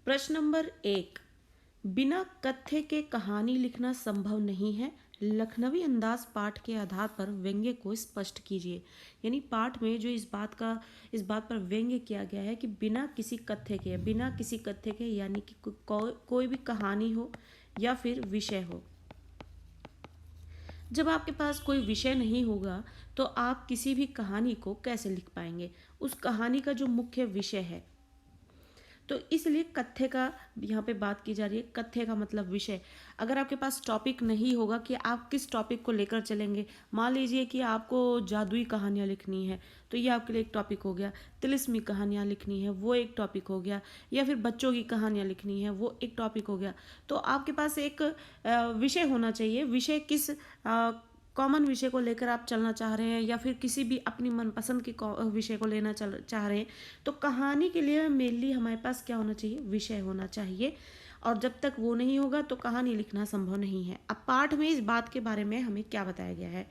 प्रश्न नंबर 1, बिना कथ्य के कहानी लिखना संभव नहीं है। लखनवी अंदाज पाठ के आधार पर व्यंग्य को स्पष्ट कीजिए। यानी पाठ में जो इस बात पर व्यंग्य किया गया है कि बिना किसी कथ्य के यानी कि कोई भी कहानी हो या फिर विषय हो। जब आपके पास कोई विषय नहीं होगा तो आप किसी भी कहानी को कैसे लिख पाएंगे? उस कहानी का जो मुख्य विषय है, तो इसलिए कथ्य का यहाँ पे बात की जा रही है। कथ्य का मतलब विषय। अगर आपके पास टॉपिक नहीं होगा कि आप किस टॉपिक को लेकर चलेंगे, मान लीजिए कि आपको जादुई कहानियाँ लिखनी है तो ये आपके लिए एक टॉपिक हो गया। तिलिस्मी कहानियाँ लिखनी है वो एक टॉपिक हो गया, या फिर बच्चों की कहानियाँ लिखनी है वो एक टॉपिक हो गया। तो आपके पास एक विषय होना चाहिए। विषय किस कॉमन विषय को लेकर आप चलना चाह रहे हैं, या फिर किसी भी अपनी मनपसंद के विषय को लेना चाह रहे हैं, तो कहानी के लिए मेनली हमारे पास क्या होना चाहिए? विषय होना चाहिए। और जब तक वो नहीं होगा तो कहानी लिखना संभव नहीं है। अब पाठ में इस बात के बारे में हमें क्या बताया गया है?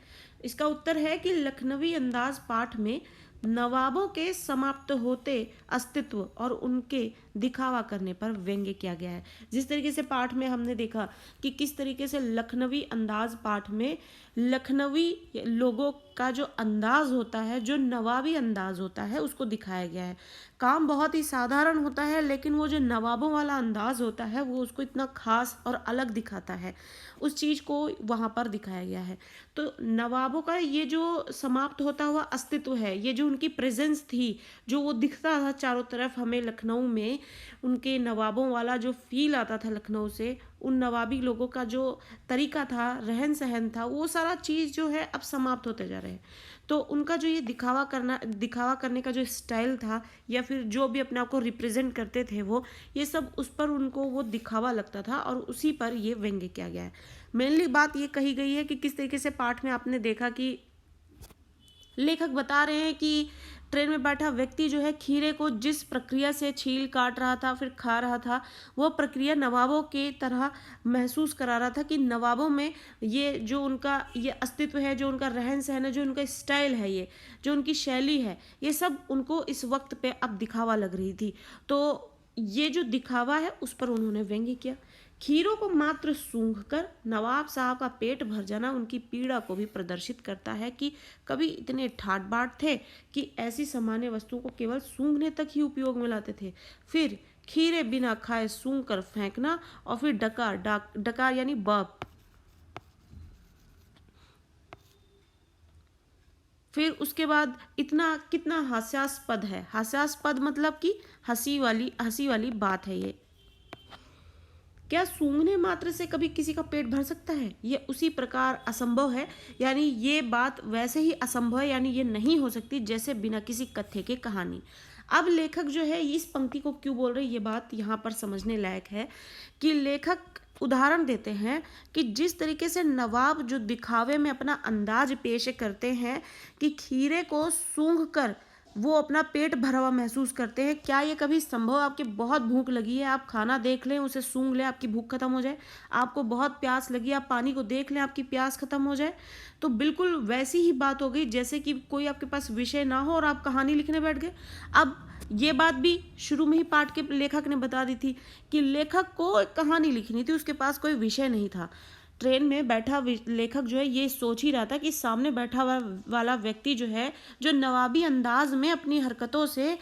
इसका उत्तर है कि लखनवी अंदाज पाठ में नवाबों के समाप्त होते अस्तित्व और उनके दिखावा करने पर व्यंग्य किया गया है। जिस तरीके से पाठ में हमने देखा कि किस तरीके से लखनवी अंदाज पाठ में लखनवी लोगों का जो अंदाज होता है, जो नवाबी अंदाज होता है, उसको दिखाया गया है। काम बहुत ही साधारण होता है, लेकिन वो जो नवाबों वाला अंदाज होता है वो उसको इतना खास और अलग दिखाता है। उस चीज़ को वहाँ पर दिखाया गया है। तो नवाबों का ये जो समाप्त होता हुआ अस्तित्व है, ये जो उनकी प्रेजेंस थी, जो वो दिखता था चारों तरफ हमें लखनऊ में, उनके नवाबों वाला जो फील आता था लखनऊ से, उन नवाबी लोगों का जो तरीका था, रहन सहन था, वो सारा चीज़ जो है अब समाप्त होते जा रहे हैं। तो उनका जो ये दिखावा करने का जो स्टाइल था, या फिर जो भी अपने आप को रिप्रेजेंट करते थे वो, ये सब उस पर उनको वो दिखावा लगता था और उसी पर ये व्यंग्य किया गया है। मेनली बात ये कही गई है कि किस तरीके से पाठ में आपने देखा कि लेखक बता रहे हैं कि ट्रेन में बैठा व्यक्ति जो है खीरे को जिस प्रक्रिया से छील काट रहा था फिर खा रहा था, वो प्रक्रिया नवाबों के तरह महसूस करा रहा था कि नवाबों में ये जो उनका ये अस्तित्व है, जो उनका रहन सहन है, जो उनका स्टाइल है, ये जो उनकी शैली है, ये सब उनको इस वक्त पे अब दिखावा लग रही थी। तो ये जो दिखावा है उस पर उन्होंने व्यंग्य किया। खीरों को मात्र सूंघकर नवाब साहब का पेट भर जाना उनकी पीड़ा को भी प्रदर्शित करता है कि कभी इतने ठाट बाट थे कि ऐसी सामान्य वस्तुओं को केवल सूंघने तक ही उपयोग में लाते थे। फिर खीरे बिना खाए सूंघ कर फेंकना, और फिर डकार यानी बर्प, फिर उसके बाद इतना कितना हास्यास्पद है। हास्यास्पद मतलब कि हंसी वाली बात है ये। क्या सूंघने मात्र से कभी किसी का पेट भर सकता है? ये उसी प्रकार असंभव है। यानी ये बात वैसे ही असंभव है, यानी ये नहीं हो सकती जैसे बिना किसी कथ्य के कहानी। अब लेखक जो है इस पंक्ति को क्यों बोल रहे हैं, ये बात यहाँ पर समझने लायक है कि लेखक उदाहरण देते हैं कि जिस तरीके से नवाब जो दिखावे में अपना अंदाज पेश करते हैं कि खीरे को सूंघ कर वो अपना पेट भरा हुआ महसूस करते हैं। क्या ये कभी संभव? आपकी बहुत भूख लगी है, आप खाना देख लें, उसे सूंघ लें, आपकी भूख खत्म हो जाए। आपको बहुत प्यास लगी, आप पानी को देख लें, आपकी प्यास खत्म हो जाए। तो बिल्कुल वैसी ही बात हो गई जैसे कि कोई आपके पास विषय ना हो और आप कहानी लिखने बैठ गए। अब ये बात भी शुरू में ही पाठ के लेखक ने बता दी थी कि लेखक को एक कहानी लिखनी थी, उसके पास कोई विषय नहीं था। ट्रेन में बैठा लेखक जो है ये सोच ही रहा था कि सामने बैठा वाला व्यक्ति जो है, जो नवाबी अंदाज में अपनी हरकतों से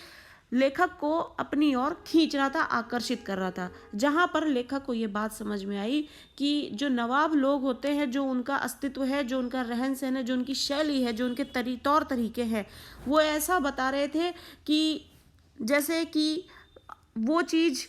लेखक को अपनी ओर खींच रहा था, आकर्षित कर रहा था। जहाँ पर लेखक को ये बात समझ में आई कि जो नवाब लोग होते हैं, जो उनका अस्तित्व है, जो उनका रहन सहन है, जो उनकी शैली है, जो उनके तौर तरीके हैं, वो ऐसा बता रहे थे कि जैसे कि वो चीज़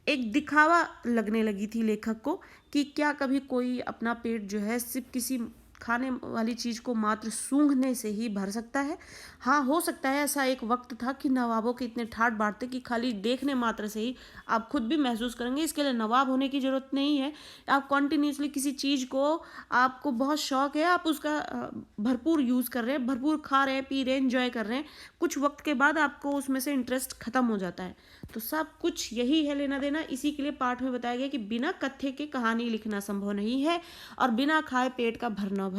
एक दिखावा लगने लगी थी लेखक को कि क्या कभी कोई अपना पेट जो है सिर्फ किसी खाने वाली चीज़ को मात्र सूंघने से ही भर सकता है। हाँ, हो सकता है ऐसा एक वक्त था कि नवाबों के इतने ठाट बाट थे कि खाली देखने मात्र से ही आप खुद भी महसूस करेंगे। इसके लिए नवाब होने की ज़रूरत नहीं है। आप कॉन्टिन्यूसली किसी चीज़ को, आपको बहुत शौक है, आप उसका भरपूर यूज़ कर रहे हैं, भरपूर खा रहे हैं, पी रहे हैं, एंजॉय कर रहे हैं, कुछ वक्त के बाद आपको उसमें से इंटरेस्ट खत्म हो जाता है। तो सब कुछ यही है लेना देना। इसी के लिए पाठ में बताया गया कि बिना कथ्य के कहानी लिखना संभव नहीं है, और बिना खाए पेट का भरना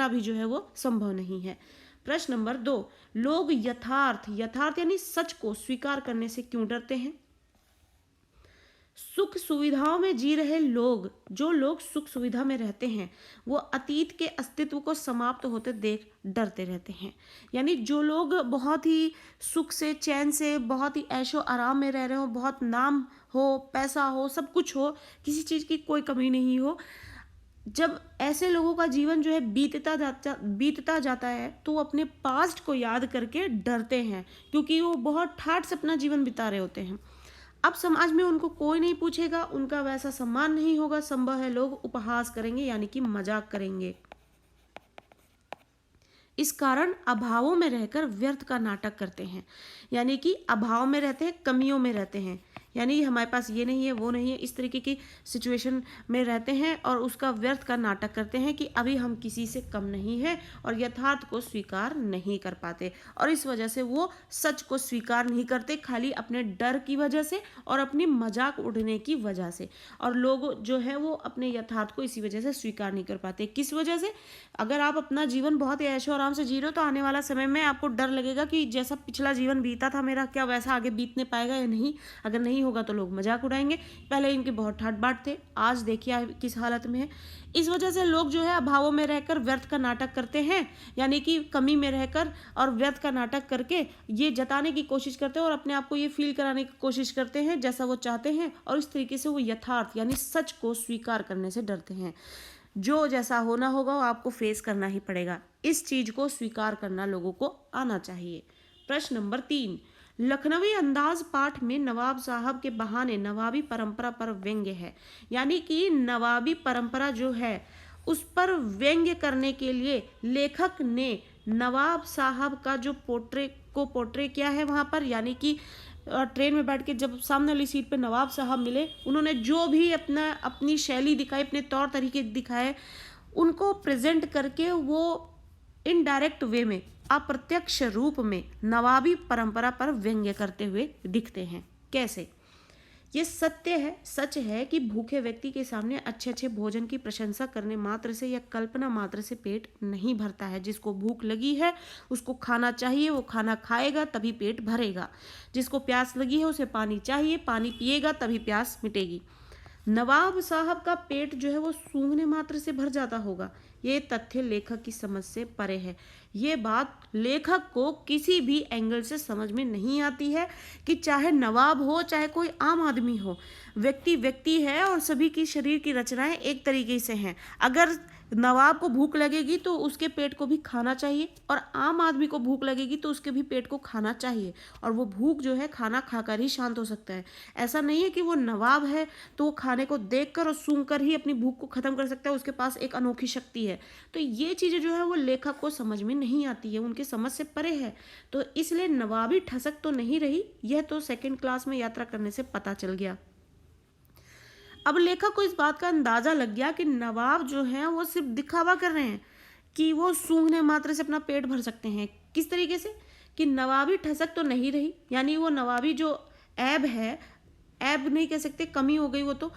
भी जो है वो संभव नहीं है। प्रश्न नंबर 2, लोग यथार्थ यानी सच को स्वीकार करने से क्यों डरते हैं? सुख सुविधाओं में जी रहे लोग, जो लोग सुख सुविधा में रहते हैं, वो अतीत के अस्तित्व को समाप्त होते देख डरते रहते हैं। यानी जो लोग बहुत ही सुख से, चैन से, बहुत ही ऐशो आराम में रह रहे हो, बहुत नाम हो, पैसा हो, सब कुछ हो, किसी चीज़ की कोई कमी नहीं हो, जब ऐसे लोगों का जीवन जो है बीतता जाता है, तो वो अपने पास्ट को याद करके डरते हैं, क्योंकि वो बहुत ठाठ से अपना जीवन बिता रहे होते हैं। अब समाज में उनको कोई नहीं पूछेगा, उनका वैसा सम्मान नहीं होगा, संभव है लोग उपहास करेंगे, यानी कि मजाक करेंगे। इस कारण अभावों में रहकर व्यर्थ का नाटक करते हैं, यानी कि अभाव में रहते हैं, कमियों में रहते हैं, यानी हमारे पास ये नहीं है, वो नहीं है, इस तरीके की सिचुएशन में रहते हैं और उसका व्यर्थ का नाटक करते हैं कि अभी हम किसी से कम नहीं हैं, और यथार्थ को स्वीकार नहीं कर पाते, और इस वजह से वो सच को स्वीकार नहीं करते, खाली अपने डर की वजह से और अपनी मजाक उड़ने की वजह से। और लोग जो है वो अपने यथार्थ को इसी वजह से स्वीकार नहीं कर पाते। किस वजह से? अगर आप अपना जीवन बहुत ही ऐशो आराम से जी रहे हो, तो आने वाला समय में आपको डर लगेगा कि जैसा पिछला जीवन बीता था मेरा, क्या वैसा आगे बीतने पाएगा या नहीं। अगर नहीं होगा तो लोग मजाक उड़ाएंगे। पहले इनके बहुत ठाट बाट थे, आज देखिए किस हालत में है। इस वजह से लोग जो है अभावों में रहकर व्यर्थ का नाटक करते हैं, यानी कि कमी में रहकर और व्यर्थ का नाटक करके ये जताने की कोशिश करते हैं और अपने आप को ये फील कराने की कोशिश करते हैं जैसा वो चाहते हैं, और इस तरीके से वो यथार्थ यानी सच को स्वीकार करने से डरते हैं। जो जैसा होना होगा वो आपको फेस करना ही पड़ेगा। इस चीज को स्वीकार करना लोगों को आना चाहिए। प्रश्न नंबर 3, लखनवी अंदाज पाठ में नवाब साहब के बहाने नवाबी परंपरा पर व्यंग्य है, यानी कि नवाबी परंपरा जो है उस पर व्यंग्य करने के लिए लेखक ने नवाब साहब का जो पोर्ट्रे किया है वहाँ पर, यानी कि ट्रेन में बैठ के जब सामने वाली सीट पे नवाब साहब मिले, उन्होंने जो भी अपनी शैली दिखाई, अपने तौर तरीके दिखाए, उनको प्रेजेंट करके वो इनडायरेक्ट वे में, अप्रत्यक्ष रूप में नवाबी परंपरा पर व्यंग्य करते हुए दिखते हैं। कैसे? ये सच है कि भूखे व्यक्ति के सामने अच्छे अच्छे भोजन की प्रशंसा करने मात्र से या कल्पना मात्र से पेट नहीं भरता है। जिसको भूख लगी है उसको खाना चाहिए, वो खाना खाएगा तभी पेट भरेगा। जिसको प्यास लगी है उसे पानी चाहिए, पानी पिएगा तभी प्यास मिटेगी। नवाब साहब का पेट जो है वो सूंघने मात्र से भर जाता होगा, ये तथ्य लेखक की समझ से परे है। ये बात लेखक को किसी भी एंगल से समझ में नहीं आती है कि चाहे नवाब हो चाहे कोई आम आदमी हो, व्यक्ति है और सभी की शरीर की रचनाएं एक तरीके से हैं। अगर नवाब को भूख लगेगी तो उसके पेट को भी खाना चाहिए, और आम आदमी को भूख लगेगी तो उसके भी पेट को खाना चाहिए, और वो भूख जो है खाना खाकर ही शांत हो सकता है। ऐसा नहीं है कि वो नवाब है तो वो खाने को देखकर और सूंघकर ही अपनी भूख को खत्म कर सकता है, उसके पास एक अनोखी शक्ति है। तो ये चीज़ें जो है वो लेखक को समझ में नहीं आती है, उनके समझ से परे है। तो इसलिए नवाबी ठसक तो नहीं रही, यह तो सेकेंड क्लास में यात्रा करने से पता चल गया। अब लेखक को इस बात का अंदाजा लग गया कि नवाब जो हैं वो सिर्फ दिखावा कर रहे हैं कि वो सूंघने मात्र से अपना पेट भर सकते हैं। किस तरीके से? कि नवाबी ठसक तो नहीं रही, यानी वो नवाबी जो ऐब है, ऐब नहीं कह सकते, कमी हो गई वो तो,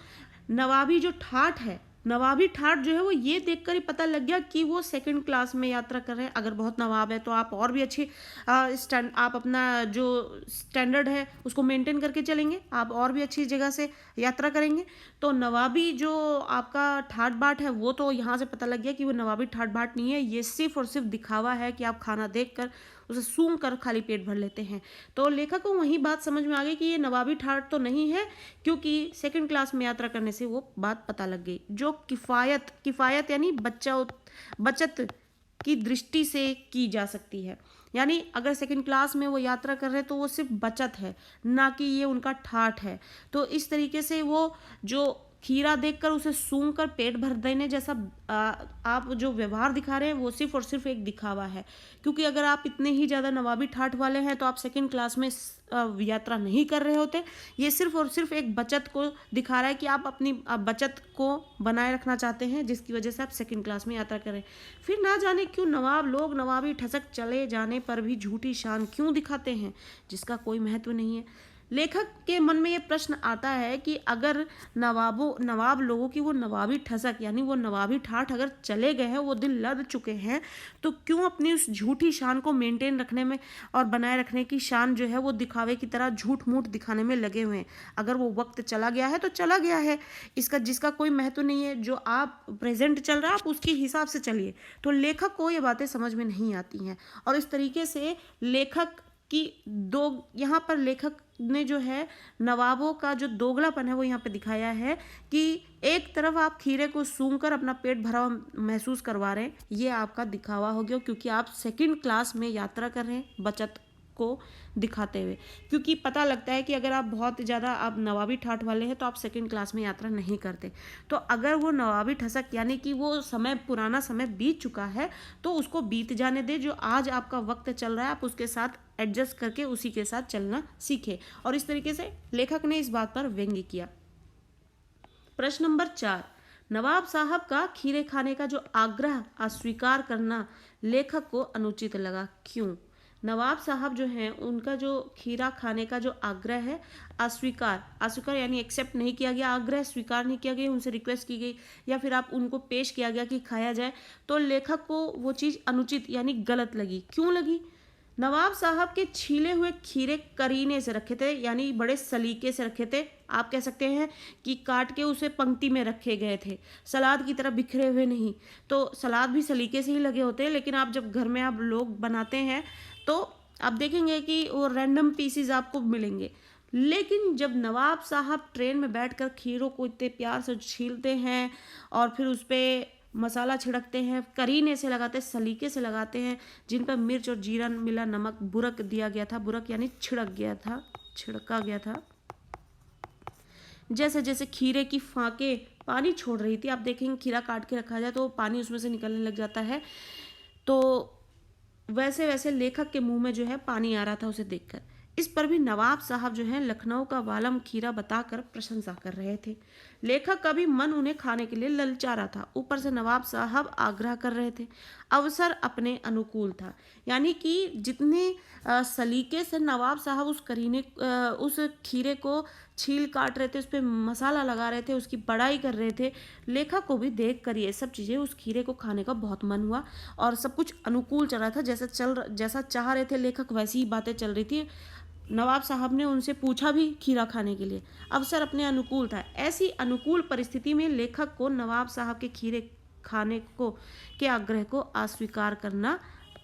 नवाबी जो ठाठ है, नवाबी ठाठ जो है वो ये देखकर ही पता लग गया कि वो सेकंड क्लास में यात्रा कर रहे हैं। अगर बहुत नवाब है तो आप और भी अच्छी आप अपना जो स्टैंडर्ड है उसको मेंटेन करके चलेंगे, आप और भी अच्छी जगह से यात्रा करेंगे। तो नवाबी जो आपका ठाट बाट है वो तो यहाँ से पता लग गया कि वो नवाबी ठाट बाट नहीं है, ये सिर्फ और सिर्फ दिखावा है कि आप खाना देखकर उसे सूंघ कर खाली पेट भर लेते हैं। तो लेखक को वही बात समझ में आ गई कि ये नवाबी ठाट तो नहीं है, क्योंकि सेकंड क्लास में यात्रा करने से वो बात पता लग गई। जो किफ़ायत यानी बचत की दृष्टि से की जा सकती है, यानी अगर सेकंड क्लास में वो यात्रा कर रहे हैं तो वो सिर्फ बचत है, ना कि ये उनका ठाठ है। तो इस तरीके से वो जो खीरा देखकर उसे सूंघ कर पेट भर देने जैसा आप जो व्यवहार दिखा रहे हैं वो सिर्फ और सिर्फ एक दिखावा है। क्योंकि अगर आप इतने ही ज़्यादा नवाबी ठाठ वाले हैं तो आप सेकंड क्लास में यात्रा नहीं कर रहे होते। ये सिर्फ और सिर्फ एक बचत को दिखा रहा है कि आप अपनी बचत को बनाए रखना चाहते हैं, जिसकी वजह से आप सेकंड क्लास में यात्रा करें। फिर ना जाने क्यों नवाब लोग नवाबी ठसक चले जाने पर भी झूठी शान क्यों दिखाते हैं, जिसका कोई महत्व नहीं है। लेखक के मन में ये प्रश्न आता है कि अगर नवाब लोगों की वो नवाबी ठसक यानी वो नवाबी ठाठ अगर चले गए हैं, वो दिल लद चुके हैं, तो क्यों अपनी उस झूठी शान को मेंटेन रखने में और बनाए रखने की शान जो है वो दिखावे की तरह झूठ मूठ दिखाने में लगे हुए हैं। अगर वो वक्त चला गया है तो चला गया है, इसका जिसका कोई महत्व नहीं है। जो आप प्रेजेंट चल रहा है आप उसके हिसाब से चलिए। तो लेखक को ये बातें समझ में नहीं आती हैं, और इस तरीके से लेखक कि दो यहाँ पर लेखक ने जो है नवाबों का जो दोगलापन है वो यहाँ पे दिखाया है कि एक तरफ आप खीरे को सूंघकर अपना पेट भरा हुआ महसूस करवा रहे हैं, ये आपका दिखावा हो गया, क्योंकि आप सेकंड क्लास में यात्रा कर रहे हैं बचत को दिखाते हुए। क्योंकि पता लगता है कि अगर आप बहुत ज़्यादा आप नवाबी ठाठ वाले हैं तो आप सेकंड क्लास में यात्रा नहीं करते। तो अगर वो नवाबी ठसक यानी कि वो समय पुराना समय बीत चुका है तो उसको बीत जाने दे। जो आज आपका वक्त चल रहा है आप उसके साथ एडजस्ट करके उसी के साथ चलना सीखे। और इस तरीके से लेखक ने इस बात पर व्यंग्य किया। प्रश्न नंबर 4, नवाब साहब का खीरे खाने का जो आग्रह अस्वीकार करना लेखक को अनुचित लगा, क्यों? नवाब साहब जो हैं उनका जो खीरा खाने का जो आग्रह है अस्वीकार यानी एक्सेप्ट नहीं किया गया, आग्रह स्वीकार नहीं किया गया, उनसे रिक्वेस्ट की गई या फिर आप उनको पेश किया गया कि खाया जाए, तो लेखक को वो चीज़ अनुचित यानी गलत लगी। क्यों लगी? नवाब साहब के छीले हुए खीरे करीने से रखे थे यानी बड़े सलीके से रखे थे। आप कह सकते हैं कि काट के उसे पंक्ति में रखे गए थे, सलाद की तरह बिखरे हुए नहीं। तो सलाद भी सलीके से ही लगे होते हैं, लेकिन आप जब घर में आप लोग बनाते हैं तो आप देखेंगे कि वो रैंडम पीसीज आपको मिलेंगे। लेकिन जब नवाब साहब ट्रेन में बैठकर खीरों को इतने प्यार से छीलते हैं और फिर उस पर मसाला छिड़कते हैं, करीने से लगाते हैं, सलीके से लगाते हैं, जिन पर मिर्च और जीरा मिला, नमक, बुरक दिया गया था, बुरक यानी छिड़का गया था। जैसे जैसे खीरे की फांके पानी छोड़ रही थी, आप देखेंगे खीरा काट के रखा जाए तो पानी उसमें से निकलने लग जाता है, तो वैसे वैसे लेखक के मुंह में जो है पानी आ रहा था उसे देखकर। इस पर भी नवाब साहब जो है लखनऊ का वालम खीरा बताकर प्रशंसा कर रहे थे। लेखक का भी मन उन्हें खाने के लिए ललचा रहा था, ऊपर से नवाब साहब आग्रह कर रहे थे। अवसर अपने अनुकूल था, यानी कि जितने सलीके से नवाब साहब उस खीरे को छील काट रहे थे, उस पर मसाला लगा रहे थे, उसकी बड़ाई कर रहे थे, लेखक को भी देख कर ये सब चीज़ें उस खीरे को खाने का बहुत मन हुआ और सब कुछ अनुकूल चल रहा था। जैसा चाह रहे थे लेखक वैसी ही बातें चल रही थी। नवाब साहब ने उनसे पूछा भी खीरा खाने के लिए, अवसर अपने अनुकूल था। ऐसी अनुकूल परिस्थिति में लेखक को नवाब साहब के खीरे खाने को के आग्रह को अस्वीकार करना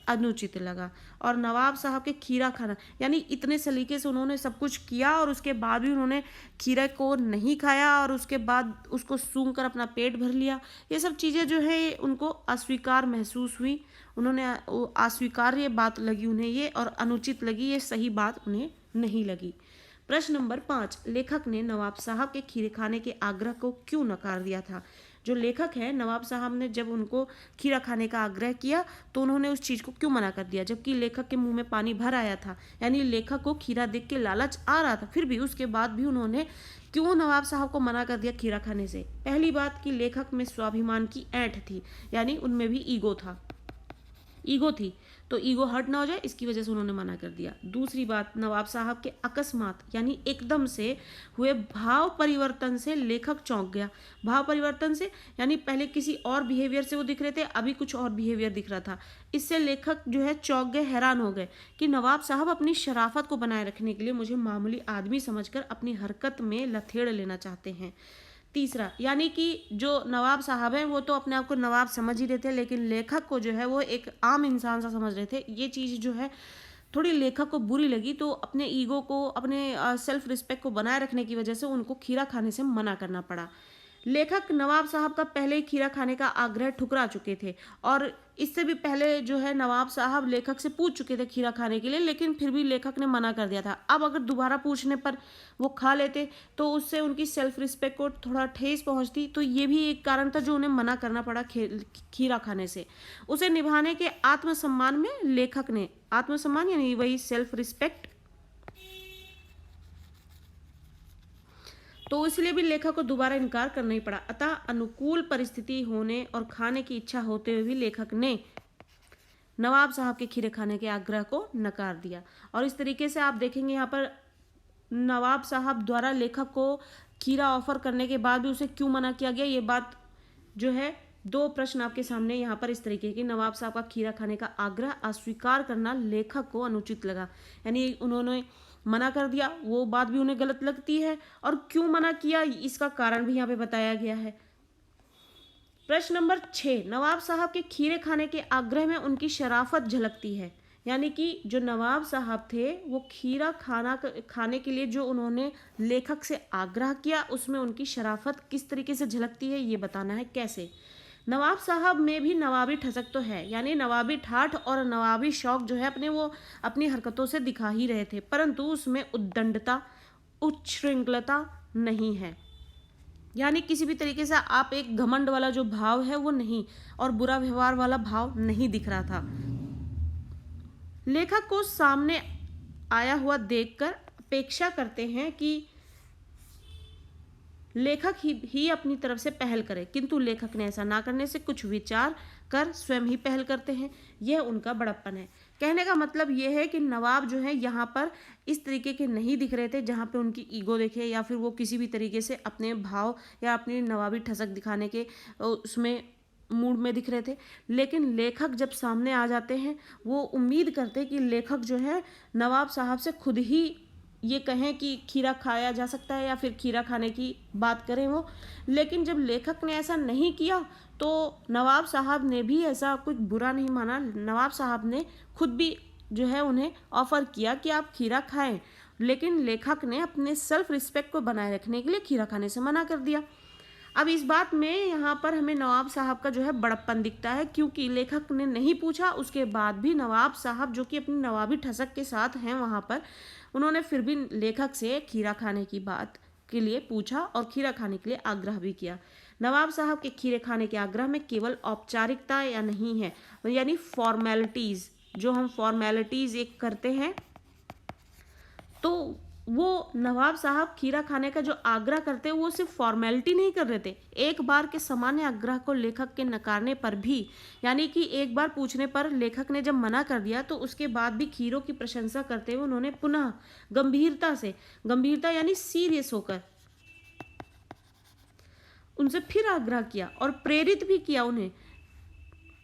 अनुचित लगा। और नवाब साहब के खीरा खाना यानी इतने सलीके से उन्होंने सब कुछ किया और उसके बाद भी उन्होंने खीरे को नहीं खाया और उसके बाद उसको सूंघ कर अपना पेट भर लिया। ये सब चीज़ें जो है उनको अस्वीकार महसूस हुई, उन्होंने अस्वीकार्य बात लगी उन्हें ये, और अनुचित लगी, ये सही बात उन्हें नहीं लगी। प्रश्न नंबर 5, लेखक ने नवाब साहब के खीरे खाने के आग्रह को क्यों नकार दिया था? जो लेखक है नवाब साहब ने जब उनको खीरा खाने का आग्रह किया तो उन्होंने उस चीज़ को क्यों मना कर दिया, जबकि लेखक के मुंह में पानी भर आया था, यानी लेखक को खीरा देख के लालच आ रहा था, फिर भी उसके बाद भी उन्होंने क्यों नवाब साहब को मना कर दिया खीरा खाने से? पहली बात कि लेखक में स्वाभिमान की ऐंठ थी, यानी उनमें भी ईगो थी, तो ईगो हर्ट ना हो जाए इसकी वजह से उन्होंने मना कर दिया। दूसरी बात, नवाब साहब के अकस्मात यानी एकदम से हुए भाव परिवर्तन से लेखक चौंक गया। भाव परिवर्तन से यानी पहले किसी और बिहेवियर से वो दिख रहे थे, अभी कुछ और बिहेवियर दिख रहा था। इससे लेखक जो है चौंक गए, हैरान हो गए कि नवाब साहब अपनी शराफत को बनाए रखने के लिए मुझे मामूली आदमी समझकर अपनी हरकत में लथेड़ लेना चाहते हैं। तीसरा, यानी कि जो नवाब साहब हैं वो तो अपने आप को नवाब समझ ही रहे थे, लेकिन लेखक को जो है वो एक आम इंसान सा समझ रहे थे। ये चीज़ जो है थोड़ी लेखक को बुरी लगी, तो अपने ईगो को, अपने सेल्फ रिस्पेक्ट को बनाए रखने की वजह से उनको खीरा खाने से मना करना पड़ा। लेखक नवाब साहब का पहले ही खीरा खाने का आग्रह ठुकरा चुके थे, और इससे भी पहले जो है नवाब साहब लेखक से पूछ चुके थे खीरा खाने के लिए, लेकिन फिर भी लेखक ने मना कर दिया था। अब अगर दोबारा पूछने पर वो खा लेते तो उससे उनकी सेल्फ रिस्पेक्ट को थोड़ा ठेस पहुंचती, तो ये भी एक कारण था जो उन्हें मना करना पड़ा खीरा खाने से। उसे निभाने के आत्मसम्मान में लेखक ने, आत्मसम्मान यानी वही सेल्फ रिस्पेक्ट, तो इसलिए भी लेखक को दोबारा इनकार करना ही पड़ा। अतः अनुकूल परिस्थिति होने और खाने की इच्छा होते हुए भी लेखक ने नवाब साहब के खीरे खाने के आग्रह को नकार दिया। और इस तरीके से आप देखेंगे यहाँ पर नवाब साहब द्वारा लेखक को खीरा ऑफर करने के बाद भी उसे क्यों मना किया गया, ये बात जो है, दो प्रश्न आपके सामने यहाँ पर इस तरीके के। नवाब साहब का खीरा खाने का आग्रह अस्वीकार करना लेखक को अनुचित लगा, यानी उन्होंने मना कर दिया, वो बात भी उन्हें गलत लगती है, और क्यों मना किया इसका कारण भी यहाँ पे बताया गया है। प्रश्न नंबर 6, नवाब साहब के खीरे खाने के आग्रह में उनकी शराफत झलकती है, यानी कि जो नवाब साहब थे वो खीरा खाने के लिए जो उन्होंने लेखक से आग्रह किया, उसमें उनकी शराफत किस तरीके से झलकती है ये बताना है। कैसे? नवाब साहब में भी नवाबी ठसक तो है, यानी नवाबी ठाठ और नवाबी शौक जो है अपनी हरकतों से दिखा ही रहे थे, परंतु उसमें उद्दंडता, उच्छृंखलता नहीं है, यानी किसी भी तरीके से आप एक घमंड वाला जो भाव है वो नहीं, और बुरा व्यवहार वाला भाव नहीं दिख रहा था। लेखक को सामने आया हुआ देखकर अपेक्षा करते हैं कि लेखक ही अपनी तरफ से पहल करे, किंतु लेखक ने ऐसा ना करने से कुछ विचार कर स्वयं ही पहल करते हैं, यह उनका बड़प्पन है। कहने का मतलब यह है कि नवाब जो है यहाँ पर इस तरीके के नहीं दिख रहे थे जहाँ पे उनकी ईगो दिखे, या फिर वो किसी भी तरीके से अपने भाव या अपनी नवाबी ठसक दिखाने के उसमें मूड में दिख रहे थे। लेकिन लेखक जब सामने आ जाते हैं वो उम्मीद करते कि लेखक जो है नवाब साहब से खुद ही ये कहें कि खीरा खाया जा सकता है, या फिर खीरा खाने की बात करें वो। लेकिन जब लेखक ने ऐसा नहीं किया तो नवाब साहब ने भी ऐसा कुछ बुरा नहीं माना, नवाब साहब ने खुद भी जो है उन्हें ऑफर किया कि आप खीरा खाएं, लेकिन लेखक ने अपने सेल्फ रिस्पेक्ट को बनाए रखने के लिए खीरा खाने से मना कर दिया। अब इस बात में यहाँ पर हमें नवाब साहब का जो है बड़प्पन दिखता है, क्योंकि लेखक ने नहीं पूछा, उसके बाद भी नवाब साहब जो कि अपनी नवाबी ठसक के साथ हैं वहाँ पर, उन्होंने फिर भी लेखक से खीरा खाने की बात के लिए पूछा और खीरा खाने के लिए आग्रह भी किया। नवाब साहब के खीरे खाने के आग्रह में केवल औपचारिकता या नहीं है, यानी फॉर्मेलिटीज़, जो हम फॉर्मेलिटीज़ एक करते हैं, तो वो नवाब साहब खीरा खाने का जो आग्रह करते हैं वो सिर्फ फॉर्मेलिटी नहीं कर रहे थे, एक बार के सामान्य आग्रह को लेखक के नकारने पर भी, यानी कि एक बार पूछने पर लेखक ने जब मना कर दिया तो उसके बाद भी खीरों की प्रशंसा करते हुए उन्होंने पुनः गंभीरता यानी सीरियस होकर उनसे फिर आग्रह किया और प्रेरित भी किया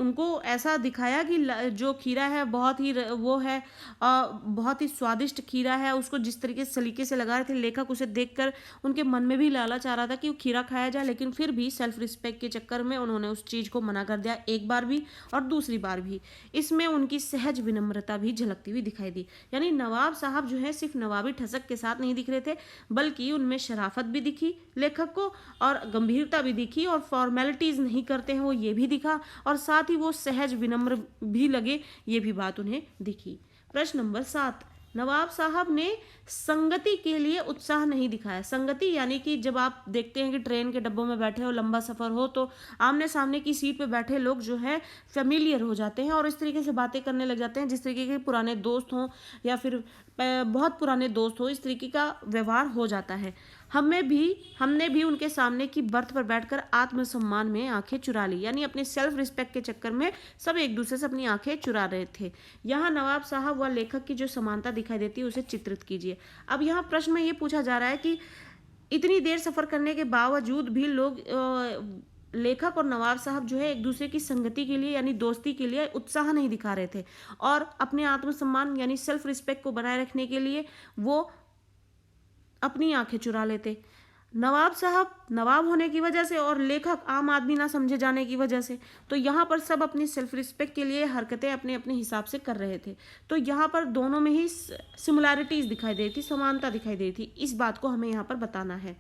उनको ऐसा दिखाया कि जो खीरा है बहुत ही वो है, बहुत ही स्वादिष्ट खीरा है। उसको जिस तरीके से सलीके से लगा रहे थे लेखक, उसे देखकर उनके मन में भी लालच आ रहा था कि वो खीरा खाया जाए, लेकिन फिर भी सेल्फ रिस्पेक्ट के चक्कर में उन्होंने उस चीज़ को मना कर दिया, एक बार भी और दूसरी बार भी। इसमें उनकी सहज विनम्रता भी झलकती हुई दिखाई दी, यानी नवाब साहब जो है सिर्फ नवाबी ठसक के साथ नहीं दिख रहे थे, बल्कि उनमें शराफत भी दिखी लेखक को, और गंभीरता भी दिखी, और फॉर्मेलिटीज़ नहीं करते हैं वो ये भी दिखा, और साथ ही वो सहज विनम्र भी लगे, ये भी बात उन्हें दिखी। प्रश्न नंबर 7, नवाब साहब ने संगति के लिए उत्साह नहीं दिखाया। संगति यानी कि जब आप देखते हैं कि ट्रेन के डब्बों में बैठे हो, लंबा सफ़र हो, तो आमने सामने की सीट पे बैठे लोग जो है फेमिलियर हो जाते हैं और इस तरीके से बातें करने लग जाते हैं जिस तरीके के पुराने दोस्त हों या फिर बहुत पुराने दोस्त हो, इस तरीके का व्यवहार हो जाता है। हमने भी उनके सामने की बर्थ पर बैठकर आत्मसम्मान में आंखें चुरा ली, यानी अपने सेल्फ रिस्पेक्ट के चक्कर में सब एक दूसरे से अपनी आंखें चुरा रहे थे। यहाँ नवाब साहब व लेखक की जो समानता दिखाई देती है उसे चित्रित कीजिए। अब यहाँ प्रश्न में ये पूछा जा रहा है कि इतनी देर सफ़र करने के बावजूद भी लोग लेखक और नवाब साहब जो है एक दूसरे की संगति के लिए यानी दोस्ती के लिए उत्साह नहीं दिखा रहे थे, और अपने आत्मसम्मान यानी सेल्फ रिस्पेक्ट को बनाए रखने के लिए वो अपनी आंखें चुरा लेते। नवाब साहब नवाब होने की वजह से और लेखक आम आदमी ना समझे जाने की वजह से, तो यहाँ पर सब अपनी सेल्फ रिस्पेक्ट के लिए हरकतें अपने अपने हिसाब से कर रहे थे। तो यहाँ पर दोनों में ही सिमिलैरिटीज़ दिखाई देती थी, समानता दिखाई देती थी, इस बात को हमें यहाँ पर बताना है।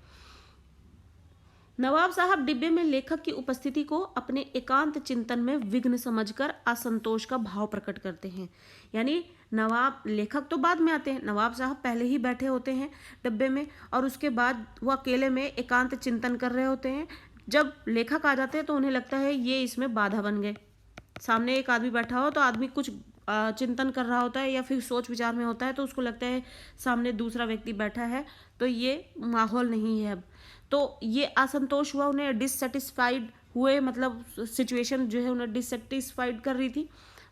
नवाब साहब डिब्बे में लेखक की उपस्थिति को अपने एकांत चिंतन में विघ्न समझकर असंतोष का भाव प्रकट करते हैं, यानी लेखक तो बाद में आते हैं, नवाब साहब पहले ही बैठे होते हैं डब्बे में और उसके बाद वो अकेले में एकांत चिंतन कर रहे होते हैं। जब लेखक आ जाते हैं तो उन्हें लगता है ये इसमें बाधा बन गए। सामने एक आदमी बैठा हो तो आदमी कुछ चिंतन कर रहा होता है या फिर सोच विचार में होता है, तो उसको लगता है सामने दूसरा व्यक्ति बैठा है तो ये माहौल नहीं है अब, तो ये असंतोष हुआ, उन्हें डिससेटिस्फाइड हुए, मतलब सिचुएशन जो है उन्हें डिससेटिस्फाइड कर रही थी।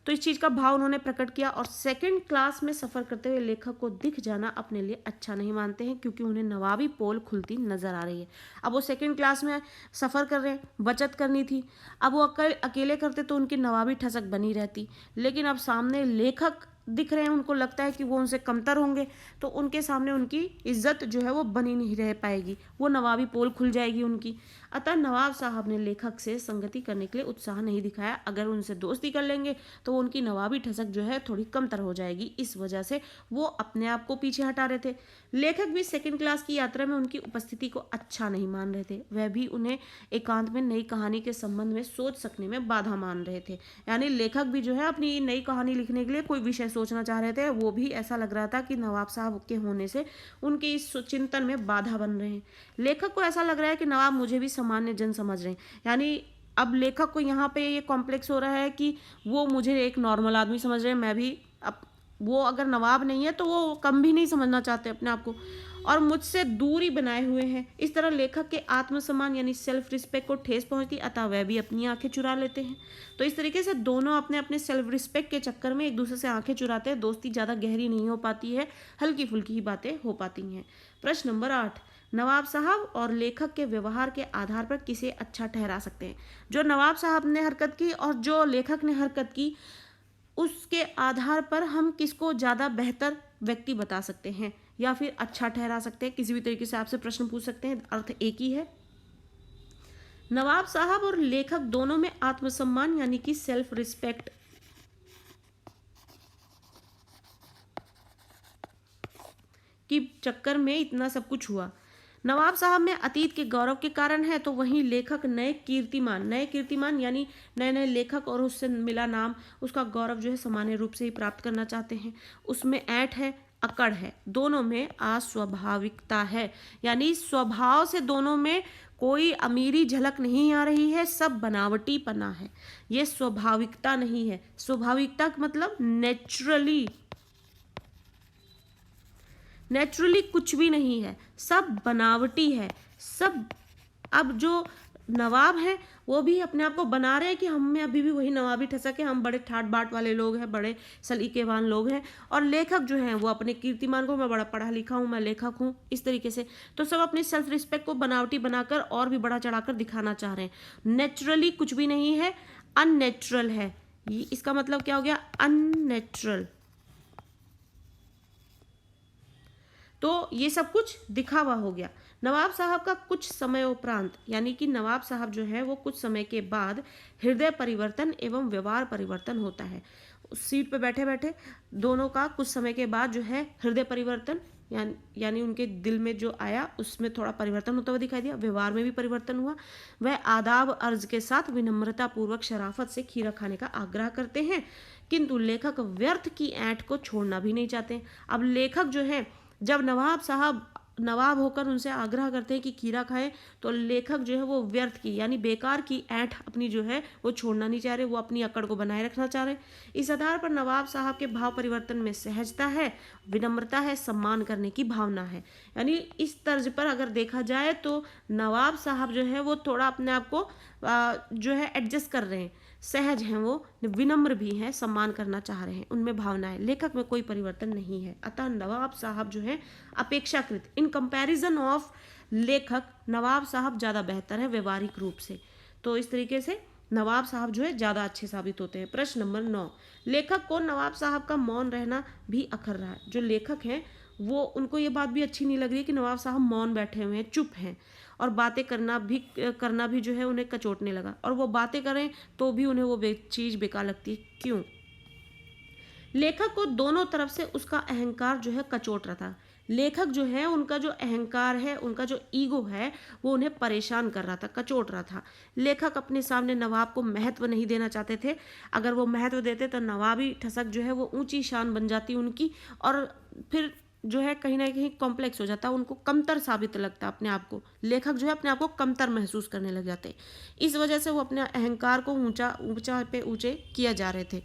तो इस चीज़ का भाव उन्होंने प्रकट किया। और सेकंड क्लास में सफ़र करते हुए लेखक को दिख जाना अपने लिए अच्छा नहीं मानते हैं, क्योंकि उन्हें नवाबी पोल खुलती नज़र आ रही है। अब वो सेकंड क्लास में सफ़र कर रहे हैं, बचत करनी थी। अब वो अकेले करते तो उनकी नवाबी ठसक बनी रहती, लेकिन अब सामने लेखक दिख रहे हैं, उनको लगता है कि वो उनसे कमतर होंगे, तो उनके सामने उनकी इज्जत जो है वो बनी नहीं रह पाएगी, वो नवाबी पोल खुल जाएगी उनकी। अतः नवाब साहब ने लेखक से संगति करने के लिए उत्साह नहीं दिखाया। अगर उनसे दोस्ती कर लेंगे तो उनकी नवाबी ठसक जो है थोड़ी कमतर हो जाएगी, इस वजह से वो अपने आप को पीछे हटा रहे थे। लेखक भी सेकंड क्लास की यात्रा में उनकी उपस्थिति को अच्छा नहीं मान रहे थे, वह भी उन्हें एकांत में नई कहानी के संबंध में सोच सकने में बाधा मान रहे थे। यानी लेखक भी जो है अपनी नई कहानी लिखने के लिए कोई विषय सोचना चाह रहे थे, वो भी ऐसा लग रहा था कि नवाब साहब के होने से उनके इस चिंतन में बाधा बन रहे हैं। लेखक को ऐसा लग रहा है कि नवाब मुझे भी सामान्य जन समझ रहे हैं, यानी अब लेखक को यहाँ पे ये कॉम्प्लेक्स हो रहा है कि वो मुझे एक नॉर्मल आदमी समझ रहे हैं, मैं भी अब वो अगर नवाब नहीं है तो वो कम भी नहीं समझना चाहते अपने आप को, और मुझसे दूरी बनाए हुए हैं। इस तरह लेखक के आत्मसम्मान यानी सेल्फ रिस्पेक्ट को ठेस पहुंचती, अतः वह भी अपनी आंखें चुरा लेते हैं। तो इस तरीके से दोनों अपने अपने सेल्फ रिस्पेक्ट के चक्कर में एक दूसरे से आंखें चुराते हैं। दोस्ती ज़्यादा गहरी नहीं हो पाती है, हल्की फुल्की ही बातें हो पाती हैं। प्रश्न नंबर 8, नवाब साहब और लेखक के व्यवहार के आधार पर किसे अच्छा ठहरा सकते हैं। जो नवाब साहब ने हरकत की और जो लेखक ने हरकत की, उसके आधार पर हम किसको ज़्यादा बेहतर व्यक्ति बता सकते हैं या फिर अच्छा ठहरा सकते हैं। किसी भी तरीके से आपसे प्रश्न पूछ सकते हैं, अर्थ एक ही है। नवाब साहब और लेखक दोनों में आत्मसम्मान यानी कि सेल्फ रिस्पेक्ट की चक्कर में इतना सब कुछ हुआ। नवाब साहब में अतीत के गौरव के कारण है, तो वहीं लेखक नए कीर्तिमान यानी नए नए लेखक और उससे मिला नाम, उसका गौरव जो है सामान्य रूप से ही प्राप्त करना चाहते हैं। उसमें ऐंठ है, अकड़ है, दोनों में अस्वाभाविकता है, यानी स्वभाव से दोनों में कोई अमीरी झलक नहीं आ रही है, सब बनावटीपना है, ये स्वाभाविकता नहीं है। स्वाभाविकता का मतलब नेचुरली कुछ भी नहीं है, सब बनावटी है सब। अब जो नवाब हैं वो भी अपने आप को बना रहे हैं कि हम में अभी भी वही नवाबी ठसक है, हम बड़े ठाट बाट वाले लोग हैं, बड़े सलीकेवान लोग हैं। और लेखक जो हैं वो अपने कीर्तिमान को, मैं बड़ा पढ़ा लिखा हूँ, मैं लेखक हूँ, इस तरीके से। तो सब अपनी सेल्फ रिस्पेक्ट को बनावटी बनाकर और भी बड़ा चढ़ाकर दिखाना चाह रहे हैं। नेचुरली कुछ भी नहीं है, अननेचुरल है। इसका मतलब क्या हो गया, अननेचुरल। तो ये सब कुछ दिखावा हो गया। नवाब साहब का कुछ समय उपरांत, यानी कि नवाब साहब जो है वो कुछ समय के बाद हृदय परिवर्तन एवं व्यवहार परिवर्तन होता है। उस सीट पे बैठे बैठे दोनों का कुछ समय के बाद जो है हृदय परिवर्तन यानी उनके दिल में जो आया उसमें थोड़ा परिवर्तन होता हुआ दिखाई दिया, व्यवहार में भी परिवर्तन हुआ। वह आदाब अर्ज के साथ विनम्रता पूर्वक शराफत से खीरा खाने का आग्रह करते हैं, किंतु लेखक व्यर्थ की ऐंठ को छोड़ना भी नहीं चाहते। अब लेखक जो है जब नवाब साहब नवाब होकर उनसे आग्रह करते हैं कि खीरा खाएं, तो लेखक जो है वो व्यर्थ की यानी बेकार की ऐंठ अपनी जो है वो छोड़ना नहीं चाह रहे, वो अपनी अकड़ को बनाए रखना चाह रहे। इस आधार पर नवाब साहब के भाव परिवर्तन में सहजता है, विनम्रता है, सम्मान करने की भावना है। यानी इस तर्ज पर अगर देखा जाए तो नवाब साहब जो है वो थोड़ा अपने आप को जो है एडजस्ट कर रहे हैं, सहज हैं, वो विनम्र भी हैं, सम्मान करना चाह रहे हैं, उनमें भावना है। लेखक में कोई परिवर्तन नहीं है। अतः नवाब साहब जो है अपेक्षाकृत, इन कंपैरिजन ऑफ लेखक, नवाब साहब ज़्यादा बेहतर है व्यवहारिक रूप से। तो इस तरीके से नवाब साहब जो है ज़्यादा अच्छे साबित होते हैं। प्रश्न नंबर 9, लेखक को नवाब साहब का मौन रहना भी अखर रहा है। जो लेखक हैं वो, उनको ये बात भी अच्छी नहीं लग रही है कि नवाब साहब मौन बैठे हुए हैं, चुप हैं, और बातें करना भी जो है उन्हें कचोटने लगा। और वो बातें करें तो भी उन्हें वो चीज़ बेकार लगती है। क्यों? लेखक को दोनों तरफ से उसका अहंकार जो है कचोट रहा था। लेखक जो है उनका जो अहंकार है, उनका जो ईगो है, वो उन्हें परेशान कर रहा था, कचोट रहा था। लेखक अपने सामने नवाब को महत्व नहीं देना चाहते थे। अगर वो महत्व देते तो नवाबी ठसक जो है वो ऊंची शान बन जाती उनकी, और फिर जो है कहीं ना कहीं कॉम्प्लेक्स हो जाता, उनको कमतर साबित लगता अपने आप को। लेखक जो है अपने आप को कमतर महसूस करने लग जाते। इस वजह से वो अपने अहंकार को ऊंचे किया जा रहे थे।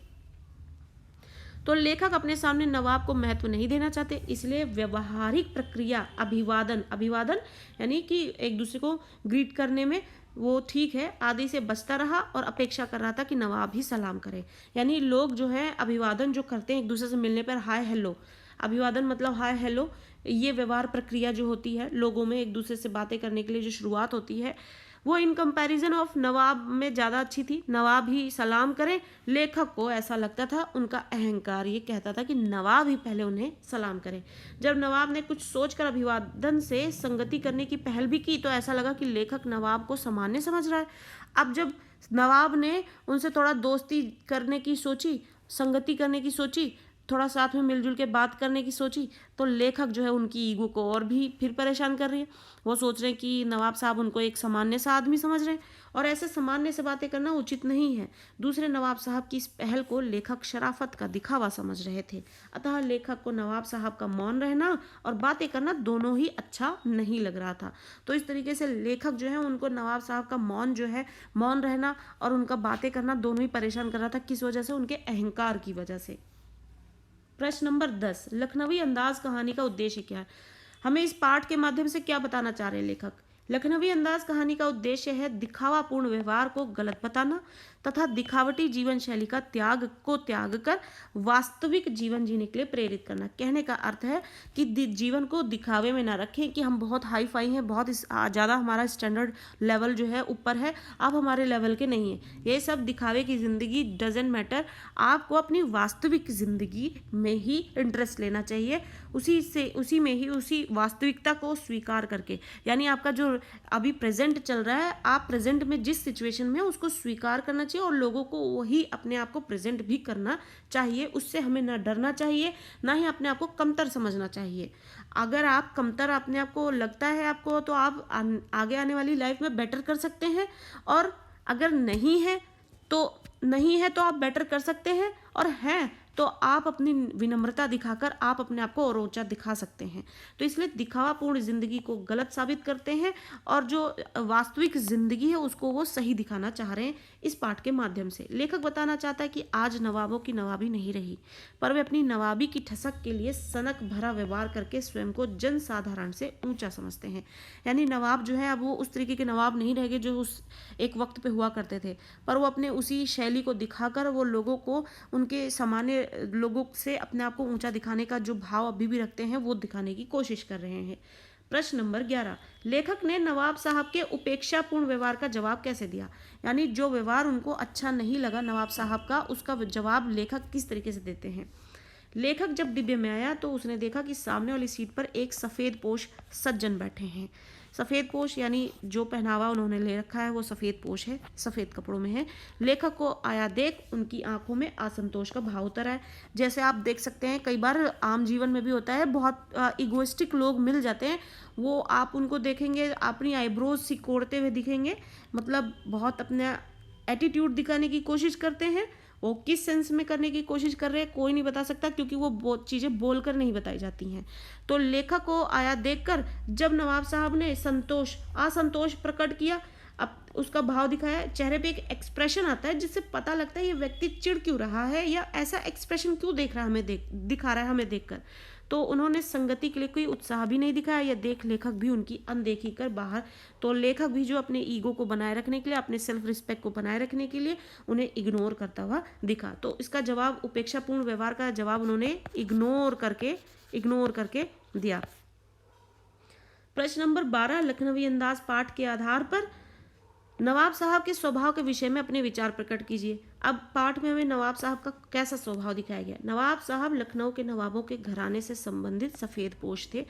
तो लेखक अपने सामने नवाब को महत्व नहीं देना चाहते, इसलिए व्यवहारिक प्रक्रिया, अभिवादन यानी कि एक दूसरे को ग्रीट करने में वो ठीक है, आदि से बचता रहा और अपेक्षा कर रहा था कि नवाब ही सलाम करे। यानी लोग जो है अभिवादन जो करते हैं एक दूसरे से मिलने पर हाय हेलो, अभिवादन मतलब हाय हेलो, ये व्यवहार प्रक्रिया जो होती है लोगों में एक दूसरे से बातें करने के लिए जो शुरुआत होती है, वो इन कंपैरिजन ऑफ नवाब में ज़्यादा अच्छी थी। नवाब ही सलाम करें, लेखक को ऐसा लगता था, उनका अहंकार ये कहता था कि नवाब ही पहले उन्हें सलाम करें। जब नवाब ने कुछ सोचकर अभिवादन से संगति करने की पहल भी की तो ऐसा लगा कि लेखक नवाब को सामान्य समझ रहा है। अब जब नवाब ने उनसे थोड़ा दोस्ती करने की सोची, संगति करने की सोची, थोड़ा साथ में मिलजुल के बात करने की सोची, तो लेखक जो है उनकी ईगो को और भी फिर परेशान कर रही है। वो सोच रहे हैं कि नवाब साहब उनको एक सामान्य सा आदमी समझ रहे हैं और ऐसे सामान्य से बातें करना उचित नहीं है। दूसरे नवाब साहब की इस पहल को लेखक शराफत का दिखावा समझ रहे थे। अतः लेखक को नवाब साहब का मौन रहना और बातें करना दोनों ही अच्छा नहीं लग रहा था। तो इस तरीके से लेखक जो है उनको नवाब साहब का मौन जो है, मौन रहना और उनका बातें करना दोनों ही परेशान कर रहा था। किस वजह से? उनके अहंकार की वजह से। प्रश्न नंबर 10, लखनवी अंदाज कहानी का उद्देश्य क्या है? हमें इस पाठ के माध्यम से क्या बताना चाह रहे हैं लेखक? लखनवी अंदाज कहानी का उद्देश्य है दिखावापूर्ण व्यवहार को गलत बताना तथा दिखावटी जीवन शैली का त्याग कर वास्तविक जीवन जीने के लिए प्रेरित करना। कहने का अर्थ है कि जीवन को दिखावे में ना रखें कि हम बहुत हाई फाई हैं, बहुत ज़्यादा हमारा स्टैंडर्ड लेवल जो है ऊपर है, आप हमारे लेवल के नहीं हैं। ये सब दिखावे की ज़िंदगी डजेंट मैटर। आपको अपनी वास्तविक ज़िंदगी में ही इंटरेस्ट लेना चाहिए, उसी में ही उसी वास्तविकता को स्वीकार करके, यानी आपका जो अभी प्रेजेंट चल रहा है, आप प्रेजेंट में जिस सिचुएशन में उसको स्वीकार करना चाहिए और लोगों को वही अपने आप को प्रेजेंट भी करना चाहिए। उससे हमें ना डरना चाहिए, ना ही अपने आप को कमतर समझना चाहिए। अगर आप कमतर अपने आप को लगता है आपको, तो आप आगे आने वाली लाइफ में बेटर कर सकते हैं, और अगर नहीं है तो आप बेटर कर सकते हैं, और हैं तो आप अपनी विनम्रता दिखाकर आप अपने आप को और ऊंचा दिखा सकते हैं। तो इसलिए दिखावापूर्ण जिंदगी को गलत साबित करते हैं और जो वास्तविक जिंदगी है उसको वो सही दिखाना चाह रहे हैं इस पाठ के माध्यम से। लेखक बताना चाहता है कि आज नवाबों की नवाबी नहीं रही, पर वे अपनी नवाबी की ठसक के लिए सनक भरा व्यवहार करके स्वयं को जन साधारण से ऊंचा समझते हैं। यानी नवाब जो है अब वो उस तरीके के नवाब नहीं रह गए जो उस एक वक्त पे हुआ करते थे, पर वो अपने उसी शैली को दिखाकर वो लोगों को, उनके सामान्य लोगों से अपने आप को ऊंचा दिखाने का जो भाव अभी भी रखते हैं वो दिखाने की कोशिश कर रहे हैं। प्रश्न नंबर 11, लेखक ने नवाब साहब के उपेक्षापूर्ण व्यवहार का जवाब कैसे दिया? यानी जो व्यवहार उनको अच्छा नहीं लगा नवाब साहब का, उसका जवाब लेखक किस तरीके से देते हैं। लेखक जब डिब्बे में आया तो उसने देखा कि सामने वाली सीट पर एक सफ़ेद पोश सज्जन बैठे हैं। सफ़ेद पोश यानी जो पहनावा उन्होंने ले रखा है वो सफ़ेद पोश है, सफ़ेद कपड़ों में है। लेखक को आया देख उनकी आंखों में असंतोष का भाव उतर है। जैसे आप देख सकते हैं कई बार आम जीवन में भी होता है, बहुत इगोइस्टिक लोग मिल जाते हैं, वो आप उनको देखेंगे अपनी आईब्रोज सिकोड़ते हुए दिखेंगे, मतलब बहुत अपना एटीट्यूड दिखाने की कोशिश करते हैं। वो किस सेंस में करने की कोशिश कर रहे हैं कोई नहीं बता सकता, क्योंकि वो बहुत चीज़ें बोलकर नहीं बताई जाती हैं। तो लेखक को आया देखकर जब नवाब साहब ने असंतोष प्रकट किया, अब उसका भाव दिखाया, चेहरे पे एक एक्सप्रेशन आता है जिससे पता लगता है ये व्यक्ति चिढ़ क्यों रहा है या ऐसा एक्सप्रेशन क्यों दिखा रहा है हमें देखकर। तो उन्होंने संगति के लिए कोई उत्साह भी नहीं दिखाया, या देख लेखक भी उनकी अनदेखी कर बाहर। तो लेखक भी जो अपने ईगो को बनाए रखने के लिए, अपने सेल्फ रिस्पेक्ट को बनाए रखने के लिए उन्हें इग्नोर करता हुआ दिखा। तो इसका जवाब, उपेक्षापूर्ण व्यवहार का जवाब उन्होंने इग्नोर करके दिया। प्रश्न नंबर 12, लखनवी अंदाज पाठ के आधार पर नवाब साहब के स्वभाव के विषय में अपने विचार प्रकट कीजिए। अब पाठ में हमें नवाब साहब का कैसा स्वभाव दिखाया गया। नवाब साहब लखनऊ के नवाबों के घराने से संबंधित सफ़ेद पोश थे।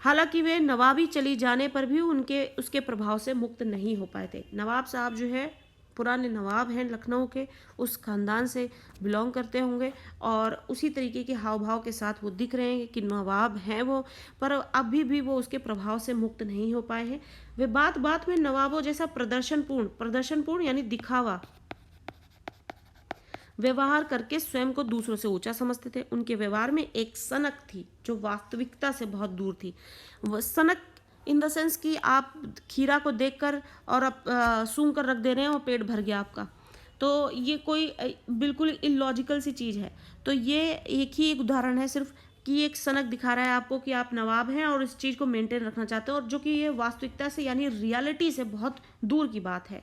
हालांकि वे नवाबी चली जाने पर भी उसके प्रभाव से मुक्त नहीं हो पाए थे। नवाब साहब जो है पुराने नवाब हैं लखनऊ के, उस खानदान से बिलोंग करते होंगे और उसी तरीके के हाव भाव के साथ वो दिख रहे हैं कि नवाब हैं वो, पर अभी भी वो उसके प्रभाव से मुक्त नहीं हो पाए हैं। वे बात बात में नवाबों जैसा प्रदर्शनपूर्ण यानी दिखावा व्यवहार करके स्वयं को दूसरों से ऊंचा समझते थे। उनके व्यवहार में एक सनक थी जो वास्तविकता से बहुत दूर थी। वह सनक इन द सेंस कि आप खीरा को देखकर और आप सूंघ कर रख दे रहे हैं और पेट भर गया आपका, तो ये कोई बिल्कुल इलॉजिकल सी चीज़ है। तो ये एक ही एक उदाहरण है सिर्फ कि एक सनक दिखा रहा है आपको कि आप नवाब हैं और इस चीज़ को मेंटेन रखना चाहते हो, और जो कि ये वास्तविकता से यानी रियलिटी से बहुत दूर की बात है।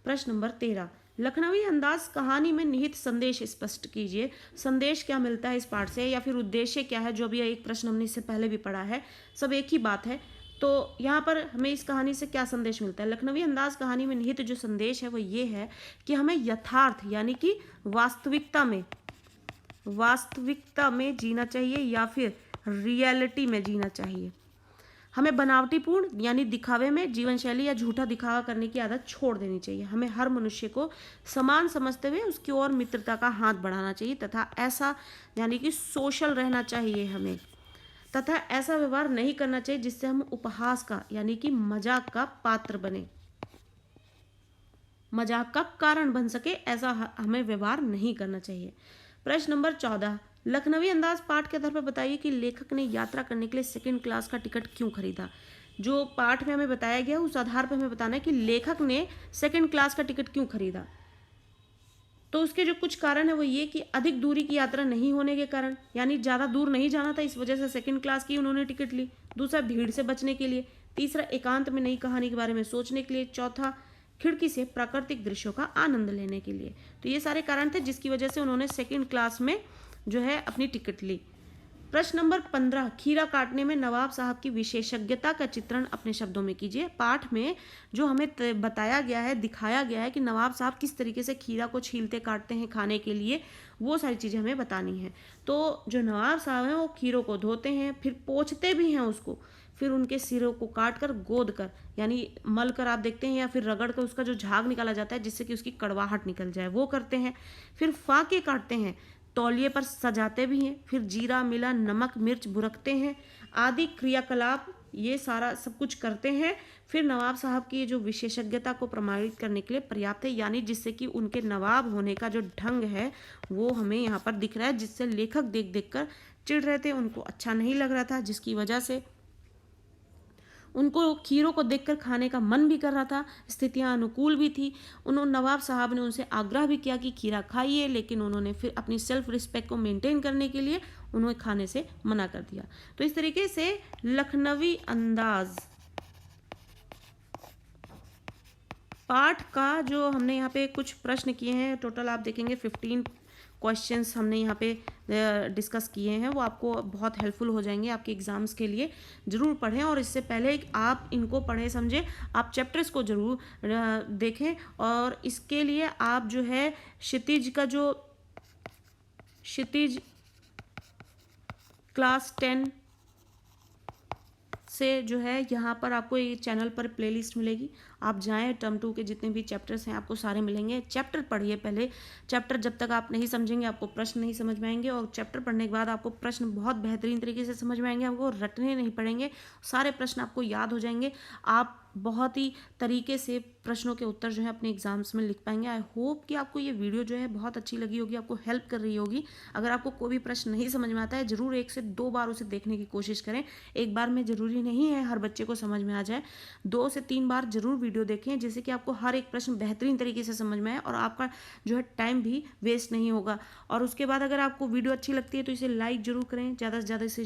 प्रश्न नंबर 13, लखनवी अंदाज कहानी में निहित संदेश स्पष्ट कीजिए। संदेश क्या मिलता है इस पाठ से, या फिर उद्देश्य क्या है, जो भी एक प्रश्न हमने इससे पहले भी पढ़ा है, सब एक ही बात है। तो यहाँ पर हमें इस कहानी से क्या संदेश मिलता है? लखनवी अंदाज कहानी में निहित जो संदेश है वो ये है कि हमें यथार्थ यानी कि वास्तविकता में जीना चाहिए या फिर रियलिटी में जीना चाहिए। हमें बनावटीपूर्ण यानी दिखावे में जीवन शैली या झूठा दिखावा करने की आदत छोड़ देनी चाहिए। हमें हर मनुष्य को समान समझते हुए उसकी ओर मित्रता का हाथ बढ़ाना चाहिए तथा ऐसा यानी कि सोशल रहना चाहिए हमें, तथा ऐसा व्यवहार नहीं करना चाहिए जिससे हम उपहास का यानी कि मजाक का पात्र बने, मजाक का कारण बन सके, ऐसा हमें व्यवहार नहीं करना चाहिए। प्रश्न नंबर 14, लखनवी अंदाज पाठ के आधार पर बताइए कि लेखक ने यात्रा करने के लिए सेकंड क्लास का टिकट क्यों खरीदा। जो पाठ में हमें बताया गया उस आधार पर हमें बताना है कि लेखक ने सेकंड क्लास का टिकट क्यों खरीदा। तो उसके जो कुछ कारण है वो ये कि अधिक दूरी की यात्रा नहीं होने के कारण, यानी ज़्यादा दूर नहीं जाना था, इस वजह से सेकंड क्लास की उन्होंने टिकट ली। दूसरा, भीड़ से बचने के लिए। तीसरा, एकांत में नई कहानी के बारे में सोचने के लिए। चौथा, खिड़की से प्राकृतिक दृश्यों का आनंद लेने के लिए। तो ये सारे कारण थे जिसकी वजह से उन्होंने सेकंड क्लास में जो है अपनी टिकट ली। प्रश्न नंबर 15, खीरा काटने में नवाब साहब की विशेषज्ञता का चित्रण अपने शब्दों में कीजिए। पाठ में जो हमें बताया गया है, दिखाया गया है कि नवाब साहब किस तरीके से खीरा को छीलते काटते हैं खाने के लिए, वो सारी चीज़ें हमें बतानी है। तो जो नवाब साहब हैं वो खीरों को धोते हैं, फिर पोंछते भी हैं उसको, फिर उनके सिरों को काट कर गोद कर यानी मल कर आप देखते हैं, या फिर रगड़ कर उसका जो झाग निकाला जाता है जिससे कि उसकी कड़वाहट निकल जाए, वो करते हैं। फिर फाके काटते हैं, तौलिए पर सजाते भी हैं, फिर जीरा मिला नमक मिर्च बुरकते हैं, आदि क्रियाकलाप ये सारा सब कुछ करते हैं। फिर नवाब साहब की जो विशेषज्ञता को प्रमाणित करने के लिए पर्याप्त है, यानी जिससे कि उनके नवाब होने का जो ढंग है वो हमें यहाँ पर दिख रहा है, जिससे लेखक देख देख कर चिढ़ रहे थे, उनको अच्छा नहीं लग रहा था, जिसकी वजह से उनको खीरों को देखकर खाने का मन भी कर रहा था, स्थितियां अनुकूल भी थी। उन्होंने नवाब साहब ने उनसे आग्रह भी किया कि खीरा खाइए, लेकिन उन्होंने फिर अपनी सेल्फ रिस्पेक्ट को मेंटेन करने के लिए उन्हें खाने से मना कर दिया। तो इस तरीके से लखनवी अंदाज पाठ का जो हमने यहाँ पे कुछ प्रश्न किए हैं, टोटल आप देखेंगे 15 क्वेश्चंस हमने यहाँ पे डिस्कस किए हैं, वो आपको बहुत हेल्पफुल हो जाएंगे आपके एग्ज़ाम्स के लिए। ज़रूर पढ़ें, और इससे पहले आप इनको पढ़ें समझें, आप चैप्टर्स को ज़रूर देखें, और इसके लिए आप जो है क्षितिज क्लास 10 से जो है यहाँ पर आपको ये चैनल पर प्लेलिस्ट मिलेगी, आप जाएं, टर्म 2 के जितने भी चैप्टर्स हैं आपको सारे मिलेंगे। चैप्टर पढ़िए पहले, चैप्टर जब तक आप नहीं समझेंगे आपको प्रश्न नहीं समझ में आएंगे, और चैप्टर पढ़ने के बाद आपको प्रश्न बहुत बेहतरीन तरीके से समझ में आएंगे, आपको रटने नहीं पड़ेंगे, सारे प्रश्न आपको याद हो जाएंगे, आप बहुत ही तरीके से प्रश्नों के उत्तर जो है अपने एग्जाम्स में लिख पाएंगे। आई होप कि आपको ये वीडियो जो है बहुत अच्छी लगी होगी, आपको हेल्प कर रही होगी। अगर आपको कोई भी प्रश्न नहीं समझ में आता है, ज़रूर 1 से 2 बार उसे देखने की कोशिश करें। एक बार में ज़रूरी नहीं है हर बच्चे को समझ में आ जाए, 2 से 3 बार ज़रूर वीडियो देखें, जिससे कि आपको हर एक प्रश्न बेहतरीन तरीके से समझ में आए और आपका जो है टाइम भी वेस्ट नहीं होगा। और उसके बाद अगर आपको वीडियो अच्छी लगती है तो इसे लाइक ज़रूर करें, ज़्यादा से ज़्यादा इसे